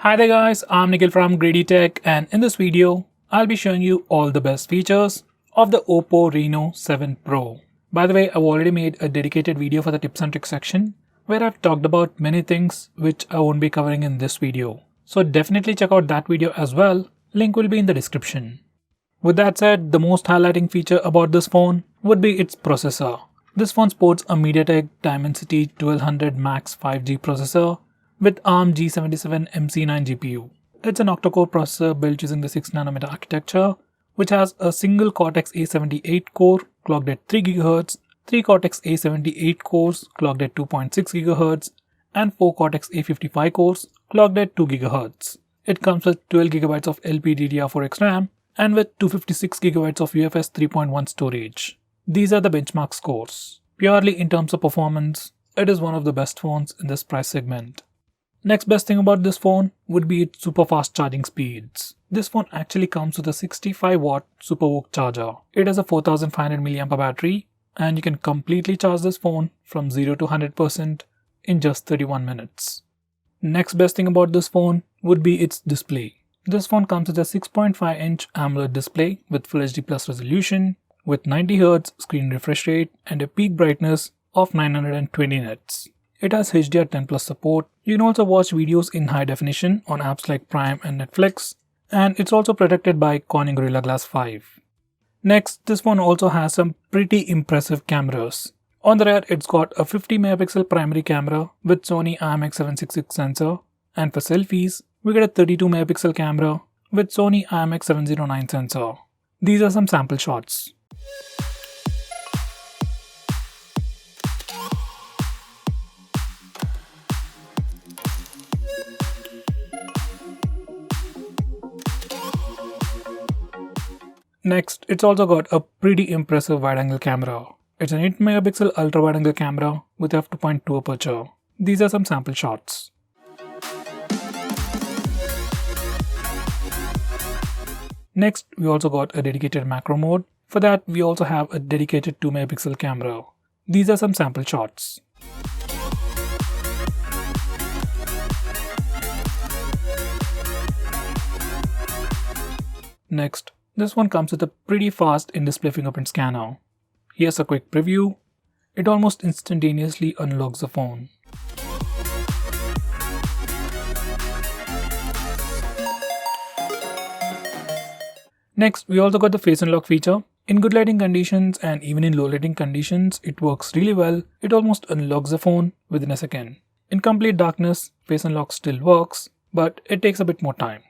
Hi there guys, I'm Nikhil from GreedyTech, and in this video, I'll be showing you all the best features of the Oppo Reno 7 Pro. By the way, I've already made a dedicated video for the tips and tricks section where I've talked about many things which I won't be covering in this video. So definitely check out that video as well, link will be in the description. With that said, the most highlighting feature about this phone would be its processor. This phone sports a MediaTek Dimensity 1200 Max 5G processor with ARM G77 MC9 GPU. It's an octa-core processor built using the 6nm architecture, which has a single Cortex A78 core clocked at 3 GHz, 3 Cortex A78 cores clocked at 2.6 GHz, and 4 Cortex A55 cores clocked at 2 GHz. It comes with 12 GB of LPDDR4X RAM and with 256 GB of UFS 3.1 storage. These are the benchmark scores. Purely in terms of performance, it is one of the best phones in this price segment. Next best thing about this phone would be its super fast charging speeds. This phone actually comes with a 65W SuperVOOC charger. It has a 4500 mAh battery and you can completely charge this phone from 0 to 100% in just 31 minutes. Next best thing about this phone would be its display. This phone comes with a 6.5-inch AMOLED display with Full HD Plus resolution with 90Hz screen refresh rate and a peak brightness of 920 nits. It has HDR10 Plus support. You can also watch videos in high definition on apps like Prime and Netflix, and it's also protected by Corning Gorilla Glass 5. Next, this phone also has some pretty impressive cameras. On the rear, it's got a 50 megapixel primary camera with Sony IMX766 sensor, and for selfies, we get a 32 megapixel camera with Sony IMX709 sensor. These are some sample shots. Next, it's also got a pretty impressive wide-angle camera. It's an 8 megapixel ultra wide-angle camera with f2.2 aperture. These are some sample shots. Next, we also got a dedicated macro mode. For that, we also have a dedicated 2 megapixel camera. These are some sample shots. Next, this one comes with a pretty fast in-display fingerprint scanner. Here's a quick preview. It almost instantaneously unlocks the phone. Next, we also got the face unlock feature. In good lighting conditions and even in low lighting conditions, it works really well. It almost unlocks the phone within a second. In complete darkness, face unlock still works, but it takes a bit more time.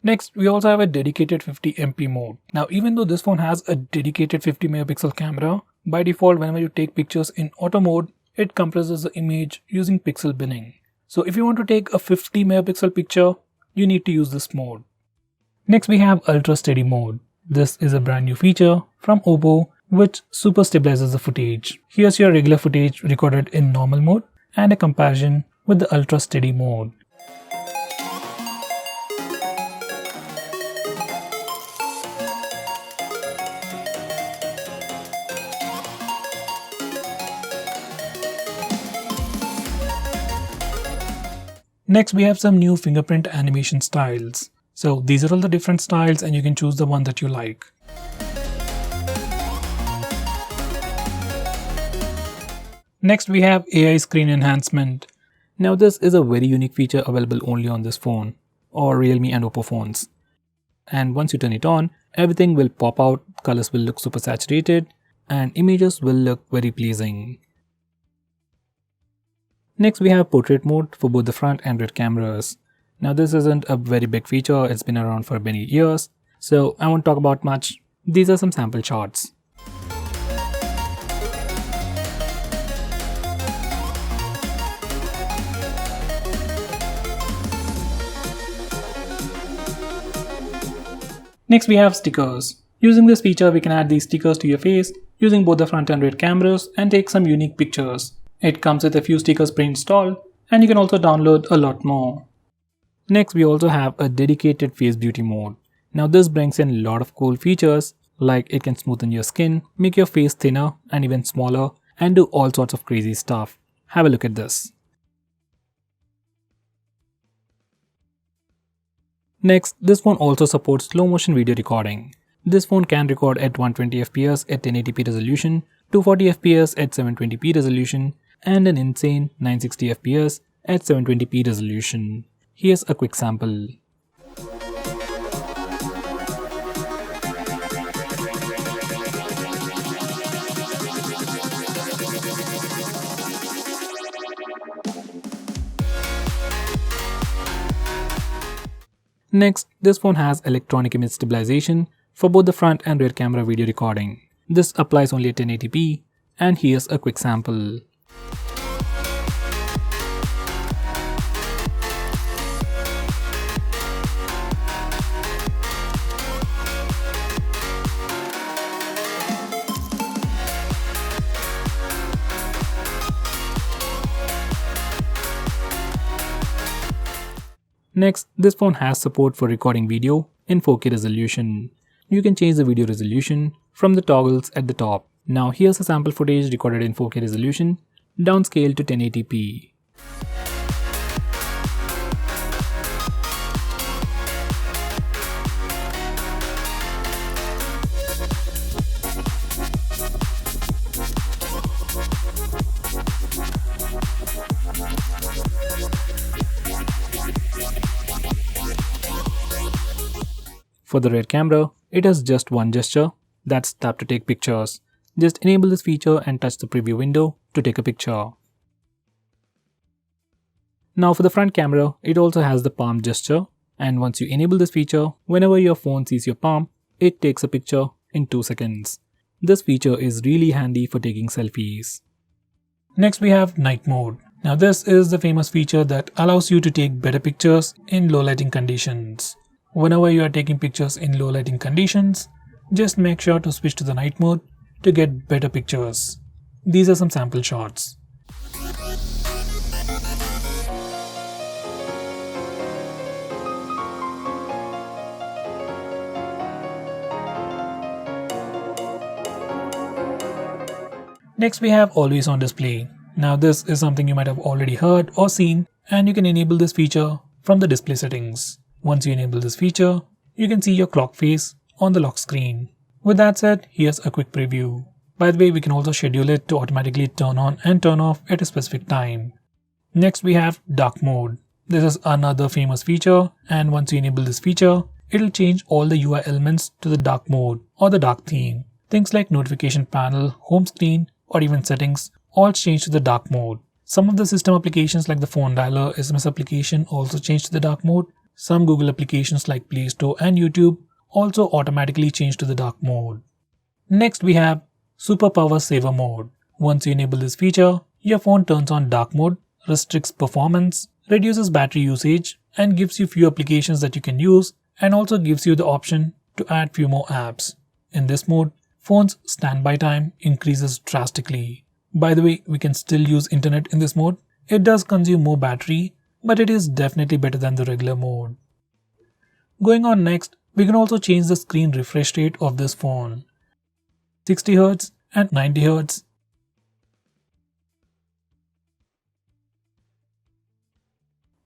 Next, we also have a dedicated 50MP mode. Now, even though this phone has a dedicated 50 megapixel camera, by default, whenever you take pictures in auto mode, it compresses the image using pixel binning. So if you want to take a 50 megapixel picture, you need to use this mode. Next, we have Ultra Steady mode. This is a brand new feature from Oppo which super stabilizes the footage. Here's your regular footage recorded in normal mode and a comparison with the Ultra Steady mode. Next, we have some new fingerprint animation styles. So these are all the different styles and you can choose the one that you like. Next, we have AI screen enhancement. Now this is a very unique feature available only on this phone or Realme and Oppo phones. And once you turn it on, everything will pop out, colors will look super saturated and images will look very pleasing. Next, we have portrait mode for both the front and rear cameras. Now this isn't a very big feature, it's been around for many years, so I won't talk about much. These are some sample shots. Next, we have stickers. Using this feature, we can add these stickers to your face using both the front and rear cameras and take some unique pictures. It comes with a few stickers pre-installed and you can also download a lot more. Next, we also have a dedicated face beauty mode. Now this brings in a lot of cool features like it can smoothen your skin, make your face thinner and even smaller, and do all sorts of crazy stuff. Have a look at this. Next, this phone also supports slow motion video recording. This phone can record at 120fps at 1080p resolution, 240fps at 720p resolution, and an insane 960fps at 720p resolution. Here's a quick sample. Next, this phone has electronic image stabilization for both the front and rear camera video recording. This applies only at 1080p, and here's a quick sample. Next, this phone has support for recording video in 4K resolution. You can change the video resolution from the toggles at the top. Now here's a sample footage recorded in 4K resolution, downscaled to 1080p. For the rear camera, it has just one gesture, that's tap to take pictures. Just enable this feature and touch the preview window to take a picture. Now for the front camera, it also has the palm gesture, and once you enable this feature, whenever your phone sees your palm, it takes a picture in 2 seconds. This feature is really handy for taking selfies. Next we have night mode. Now this is the famous feature that allows you to take better pictures in low lighting conditions. Whenever you are taking pictures in low lighting conditions, just make sure to switch to the night mode to get better pictures. These are some sample shots. Next we have always on display. Now this is something you might have already heard or seen, and you can enable this feature from the display settings. Once you enable this feature, you can see your clock face on the lock screen. With that said, here's a quick preview. By the way, we can also schedule it to automatically turn on and turn off at a specific time. Next we have dark mode. This is another famous feature, and once you enable this feature, it'll change all the UI elements to the dark mode or the dark theme. Things like notification panel, home screen, or even settings all change to the dark mode. Some of the system applications like the phone dialer SMS application also change to the dark mode. Some Google applications like Play Store and YouTube also automatically change to the dark mode. Next we have Super Power Saver mode. Once you enable this feature, your phone turns on dark mode, restricts performance, reduces battery usage, and gives you few applications that you can use, and also gives you the option to add few more apps. In this mode, phone's standby time increases drastically. By the way, we can still use internet in this mode. It does consume more battery, but it is definitely better than the regular mode. Going on next, we can also change the screen refresh rate of this phone. 60Hz and 90Hz.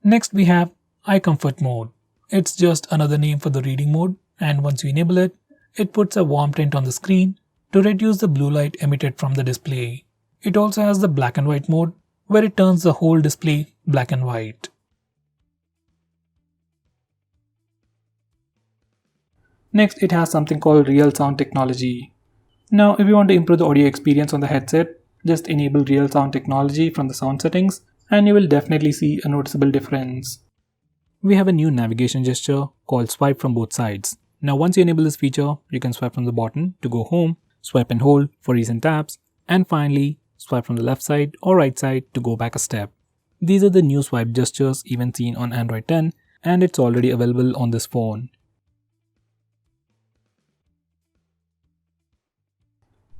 Next we have Eye Comfort mode. It's just another name for the reading mode, and once you enable it, it puts a warm tint on the screen to reduce the blue light emitted from the display. It also has the black and white mode, where it turns the whole display black and white. Next, it has something called real sound technology. Now, if you want to improve the audio experience on the headset, just enable real sound technology from the sound settings, and you will definitely see a noticeable difference. We have a new navigation gesture called swipe from both sides. Now, once you enable this feature, you can swipe from the bottom to go home, swipe and hold for recent tabs, and finally, swipe from the left side or right side to go back a step. These are the new swipe gestures even seen on Android 10, and it's already available on this phone.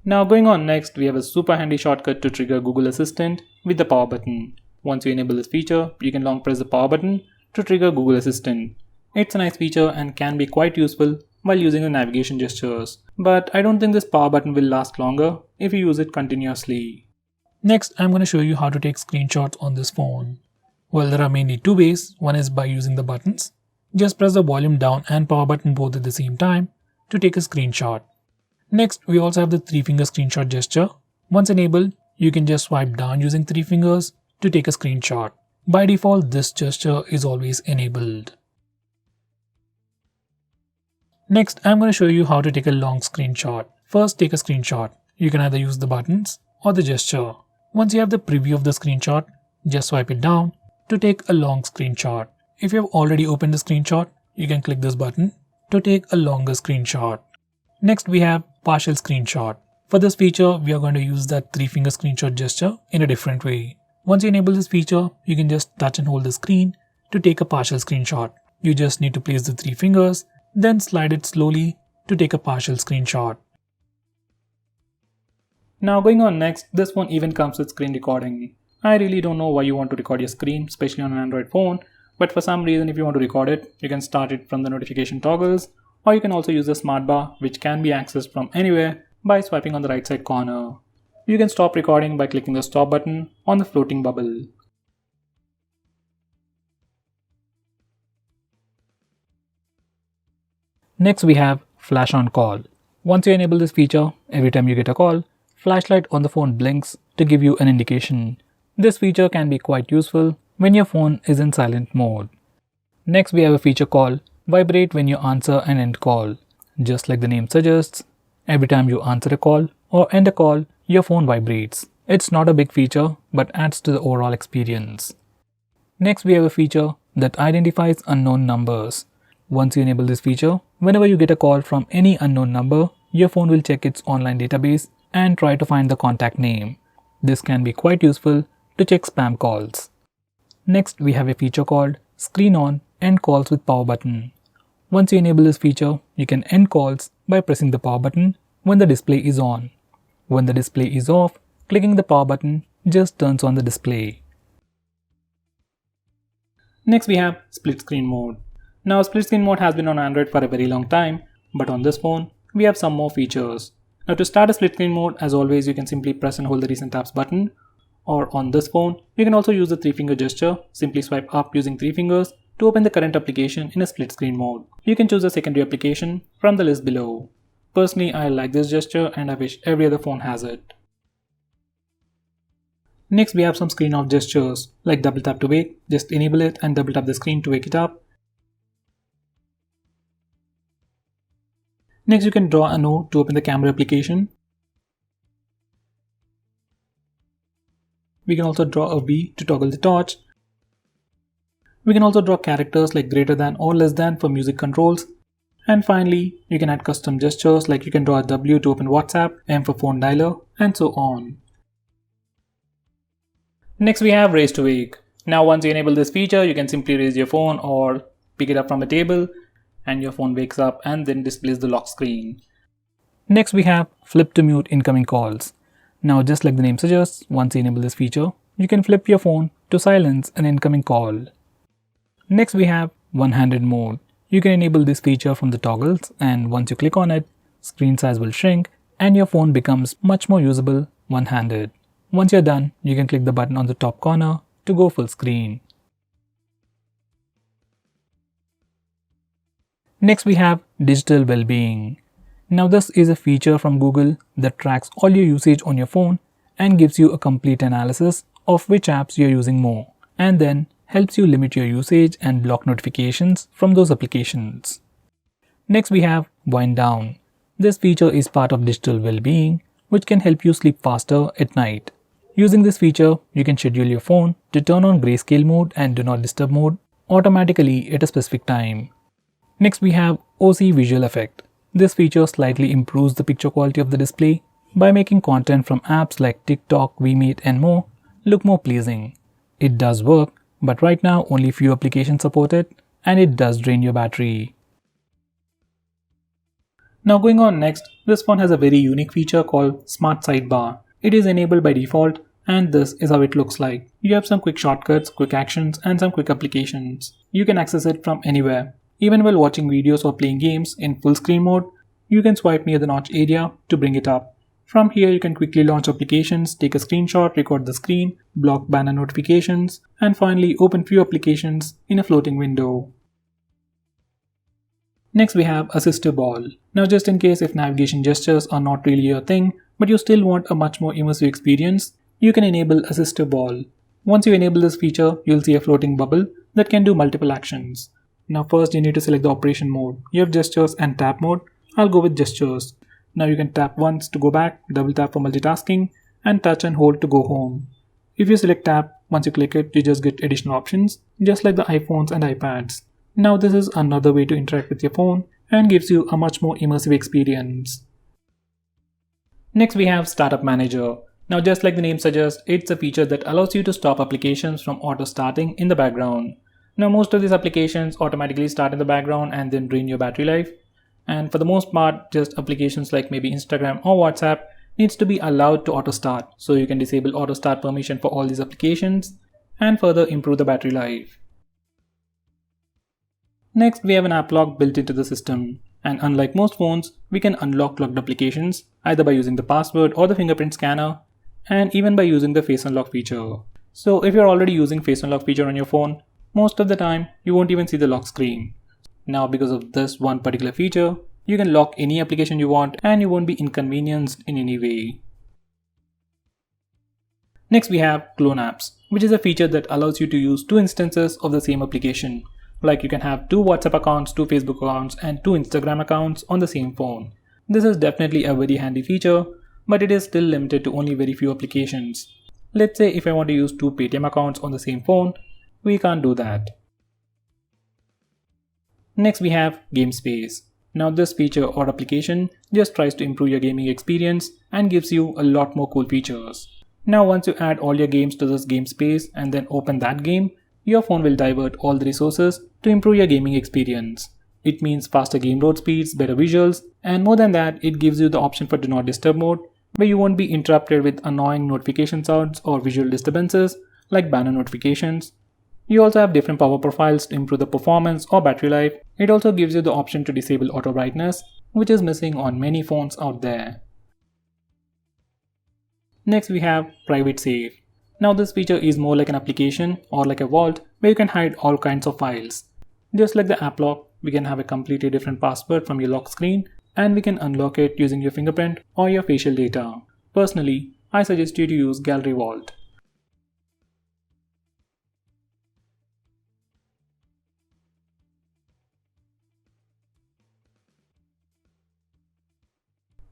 Now going on next, we have a super handy shortcut to trigger Google Assistant with the power button. Once you enable this feature, you can long press the power button to trigger Google Assistant. It's a nice feature and can be quite useful while using the navigation gestures, but I don't think this power button will last longer if you use it continuously. Next, I'm going to show you how to take screenshots on this phone. Well, there are mainly two ways. One is by using the buttons, Just press the volume down and power button both at the same time to take a screenshot. Next, we also have the 3-finger screenshot gesture. Once enabled, you can just swipe down using 3 fingers to take a screenshot. By default, this gesture is always enabled. Next, I'm going to show you how to take a long screenshot. First, take a screenshot. You can either use the buttons or the gesture. Once you have the preview of the screenshot, just swipe it down to take a long screenshot. If you have already opened the screenshot, you can click this button to take a longer screenshot. Next, we have partial screenshot. For this feature, we are going to use that 3-finger screenshot gesture in a different way. Once you enable this feature, you can just touch and hold the screen to take a partial screenshot. You just need to place the 3 fingers, then slide it slowly to take a partial screenshot. Now going on next, this one even comes with screen recording. I really don't know why you want to record your screen, especially on an Android phone, but for some reason if you want to record it, you can start it from the notification toggles, or you can also use the smart bar, which can be accessed from anywhere by swiping on the right side corner. You can stop recording by clicking the stop button on the floating bubble. Next we have flash on call. Once you enable this feature, every time you get a call, flashlight on the phone blinks to give you an indication. This feature can be quite useful when your phone is in silent mode. Next we have a feature called vibrate when you answer an end call. Just like the name suggests, every time you answer a call or end a call, your phone vibrates. It's not a big feature, but adds to the overall experience. Next we have a feature that identifies unknown numbers. Once you enable this feature, whenever you get a call from any unknown number, your phone will check its online database and try to find the contact name. This can be quite useful to check spam calls. Next, we have a feature called Screen On End Calls with Power Button. Once you enable this feature, you can end calls by pressing the power button when the display is on. When the display is off, clicking the power button just turns on the display. Next, we have split screen mode. Now, split screen mode has been on Android for a very long time, but on this phone, we have some more features. Now, to start a split screen mode, as always, you can simply press and hold the recent tabs button. Or on this phone, you can also use the 3-finger gesture. Simply swipe up using 3 fingers to open the current application in a split screen mode. You can choose a secondary application from the list below. Personally, I like this gesture and I wish every other phone has it. Next, we have some screen off gestures like double tap to wake. Just enable it and double tap the screen to wake it up. Next, you can draw a no to open the camera application. We can also draw a V to toggle the torch. We can also draw characters like greater than or less than for music controls. And finally, you can add custom gestures like you can draw a W to open WhatsApp, M for phone dialer, and so on. Next, we have raise to wake. Now, once you enable this feature, you can simply raise your phone or pick it up from a table, and your phone wakes up and then displays the lock screen. Next, we have flip to mute incoming calls. Now, just like the name suggests, once you enable this feature, you can flip your phone to silence an incoming call. Next, we have one-handed mode. You can enable this feature from the toggles, and once you click on it, screen size will shrink and your phone becomes much more usable one-handed. Once you're done, you can click the button on the top corner to go full screen. Next, we have digital well-being. Now, this is a feature from Google that tracks all your usage on your phone and gives you a complete analysis of which apps you're using more, and then helps you limit your usage and block notifications from those applications. Next, we have wind down. This feature is part of digital well-being, which can help you sleep faster at night. Using this feature, you can schedule your phone to turn on grayscale mode and do not disturb mode automatically at a specific time. Next, we have OSIE visual effect. This feature slightly improves the picture quality of the display by making content from apps like TikTok, VMate, and more look more pleasing. It does work, but right now only few applications support it, and it does drain your battery. Now, going on next, this phone has a very unique feature called Smart Sidebar. It is enabled by default, and this is how it looks like. You have some quick shortcuts, quick actions, and some quick applications. You can access it from anywhere. Even while watching videos or playing games in full screen mode, you can swipe near the notch area to bring it up. From here, you can quickly launch applications, take a screenshot, record the screen, block banner notifications, and finally open few applications in a floating window. Next we have Assistive Ball. Now just in case if navigation gestures are not really your thing, but you still want a much more immersive experience, you can enable Assistive Ball. Once you enable this feature, you'll see a floating bubble that can do multiple actions. Now first you need to select the operation mode. You have gestures and tap mode. I'll go with gestures. Now you can tap once to go back, double tap for multitasking, and touch and hold to go home. If you select tap, once you click it, you just get additional options, just like the iPhones and iPads. Now this is another way to interact with your phone and gives you a much more immersive experience. Next we have Startup Manager. Now just like the name suggests, it's a feature that allows you to stop applications from auto starting in the background. Now most of these applications automatically start in the background and then drain your battery life. And for the most part, just applications like maybe Instagram or WhatsApp needs to be allowed to auto start. So you can disable auto start permission for all these applications and further improve the battery life. Next, we have an app lock built into the system, and unlike most phones, we can unlock locked applications either by using the password or the fingerprint scanner, and even by using the face unlock feature. So if you're already using face unlock feature on your phone, most of the time you won't even see the lock screen. Now because of this one particular feature, you can lock any application you want and you won't be inconvenienced in any way. Next we have Clone Apps, which is a feature that allows you to use two instances of the same application. Like you can have two WhatsApp accounts, two Facebook accounts, and two Instagram accounts on the same phone. This is definitely a very handy feature, but it is still limited to only very few applications. Let's say if I want to use two Paytm accounts on the same phone, we can't do that. Next we have Game Space. Now this feature or application just tries to improve your gaming experience and gives you a lot more cool features. Now once you add all your games to this Game Space and then open that game, your phone will divert all the resources to improve your gaming experience. It means faster game load speeds, better visuals, and more than that, it gives you the option for Do Not Disturb mode, where you won't be interrupted with annoying notification sounds or visual disturbances like banner notifications. You also have different power profiles to improve the performance or battery life. It also gives you the option to disable auto brightness, which is missing on many phones out there. Next we have Private Save. Now this feature is more like an application or like a vault where you can hide all kinds of files. Just like the app lock, we can have a completely different password from your lock screen and we can unlock it using your fingerprint or your facial data. Personally, I suggest you to use Gallery Vault.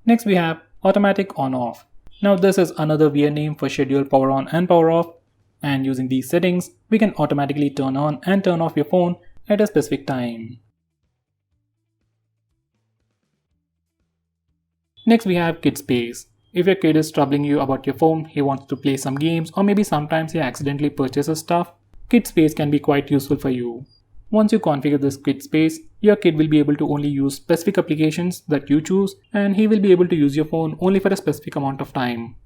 Next we have Automatic On-Off. Now this is another weird name for schedule power on and power off, and using these settings, we can automatically turn on and turn off your phone at a specific time. Next we have Kid Space. If your kid is troubling you about your phone, he wants to play some games or maybe sometimes he accidentally purchases stuff, Kid Space can be quite useful for you. Once you configure this Kid Space, your kid will be able to only use specific applications that you choose and he will be able to use your phone only for a specific amount of time.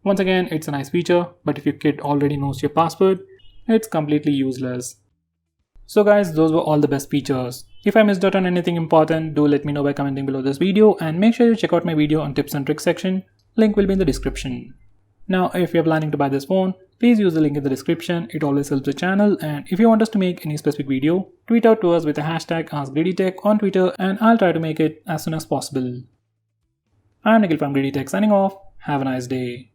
Once again, it's a nice feature, but if your kid already knows your password, it's completely useless. So guys, those were all the best features. If I missed out on anything important, do let me know by commenting below this video and make sure you check out my video on tips and tricks section. Link will be in the description. Now, if you're planning to buy this phone, please use the link in the description. It always helps the channel, and if you want us to make any specific video, tweet out to us with the hashtag AskGreedyTech on Twitter and I'll try to make it as soon as possible. I'm Nikhil from GreedyTech signing off. Have a nice day.